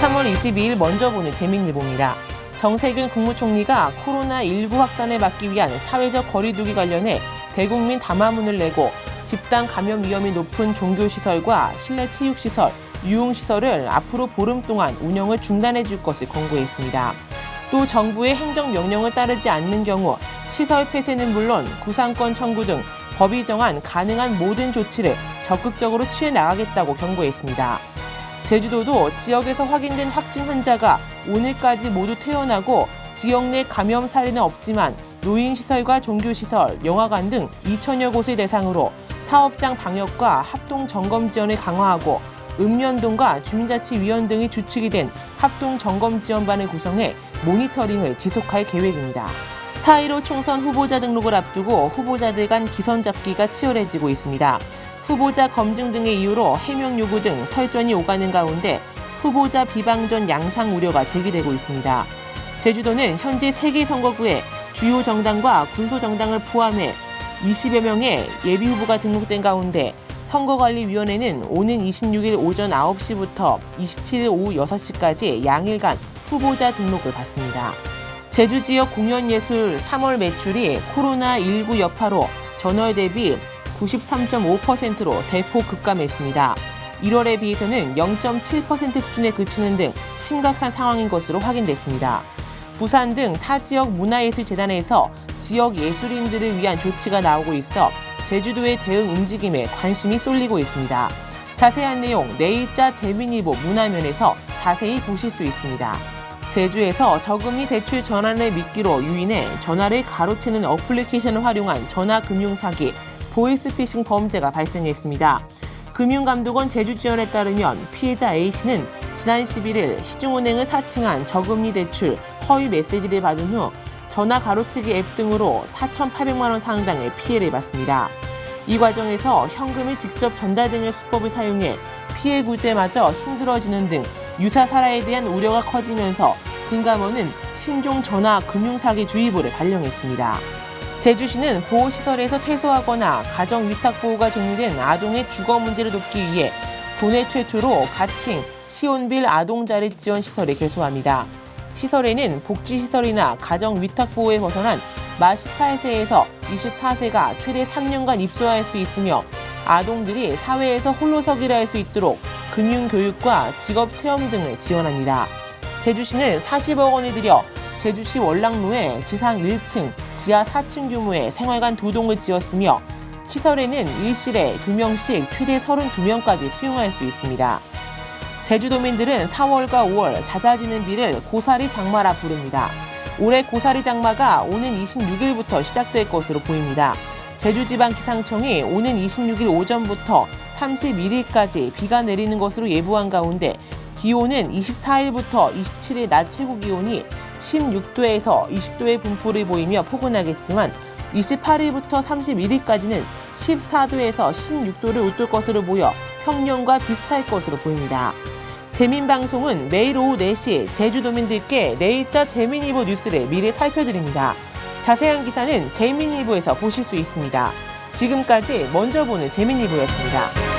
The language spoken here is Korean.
3월 22일 먼저 보는 재민일보입니다. 정세균 국무총리가 코로나19 확산을 막기 위한 사회적 거리 두기 관련해 대국민 담화문을 내고 집단 감염 위험이 높은 종교시설과 실내 체육시설, 유흥시설을 앞으로 보름 동안 운영을 중단해 줄 것을 권고했습니다. 또 정부의 행정명령을 따르지 않는 경우 시설 폐쇄는 물론 구상권 청구 등 법이 정한 가능한 모든 조치를 적극적으로 취해 나가겠다고 경고했습니다. 제주도도 지역에서 확인된 확진 환자가 오늘까지 모두 퇴원하고 지역 내 감염 사례는 없지만 노인시설과 종교시설, 영화관 등 2천여 곳을 대상으로 사업장 방역과 합동 점검 지원을 강화하고 읍면동과 주민자치위원 등이 주축이 된 합동 점검 지원반을 구성해 모니터링을 지속할 계획입니다. 4.15 총선 후보자 등록을 앞두고 후보자들 간 기선 잡기가 치열해지고 있습니다. 후보자 검증 등의 이유로 해명 요구 등 설전이 오가는 가운데 후보자 비방전 양상 우려가 제기되고 있습니다. 제주도는 현재 3개 선거구에 주요 정당과 군소정당을 포함해 20여 명의 예비후보가 등록된 가운데 선거관리위원회는 오는 26일 오전 9시부터 27일 오후 6시까지 양일간 후보자 등록을 받습니다. 제주 지역 공연예술 3월 매출이 코로나19 여파로 전월 대비 93.5%로 대폭 급감했습니다. 1월에 비해서는 0.7% 수준에 그치는 등 심각한 상황인 것으로 확인됐습니다. 부산 등 타 지역 문화예술재단에서 지역 예술인들을 위한 조치가 나오고 있어 제주도의 대응 움직임에 관심이 쏠리고 있습니다. 자세한 내용 내일자 재민일보 문화면에서 자세히 보실 수 있습니다. 제주에서 저금리 대출 전환을 미끼로 유인해 전화를 가로채는 어플리케이션을 활용한 전화금융 사기, 보이스피싱 범죄가 발생했습니다. 금융감독원 제주지원에 따르면 피해자 A씨는 지난 11일 시중은행을 사칭한 저금리 대출 허위 메시지를 받은 후 전화 가로채기 앱 등으로 4,800만 원 상당의 피해를 봤습니다. 이 과정에서 현금을 직접 전달 등의 수법을 사용해 피해 구제마저 힘들어지는 등 유사 사례에 대한 우려가 커지면서 금감원은 신종 전화 금융사기 주의보를 발령했습니다. 제주시는 보호시설에서 퇴소하거나 가정위탁보호가 종료된 아동의 주거 문제를 돕기 위해 도내 최초로 가칭 시온빌 아동자립지원시설을 개소합니다. 시설에는 복지시설이나 가정위탁보호에 벗어난 만 18세에서 24세가 최대 3년간 입소할 수 있으며 아동들이 사회에서 홀로서기를 할 수 있도록 금융교육과 직업체험 등을 지원합니다. 제주시는 40억 원을 들여 제주시 월락로에 지상 1층, 지하 4층 규모의 생활관 2동을 지었으며 시설에는 일실에 2명씩 최대 32명까지 수용할 수 있습니다. 제주도민들은 4월과 5월 잦아지는 비를 고사리 장마라 부릅니다. 올해 고사리 장마가 오는 26일부터 시작될 것으로 보입니다. 제주지방기상청이 오는 26일 오전부터 31일까지 비가 내리는 것으로 예보한 가운데 기온은 24일부터 27일 낮 최고 기온이 16도에서 20도의 분포를 보이며 포근하겠지만 28일부터 31일까지는 14도에서 16도를 웃돌 것으로 보여 평년과 비슷할 것으로 보입니다. 재민방송은 매일 오후 4시 제주도민들께 내일자 재민일보 뉴스를 미리 살펴드립니다. 자세한 기사는 재민일보에서 보실 수 있습니다. 지금까지 먼저 보는 재민일보였습니다.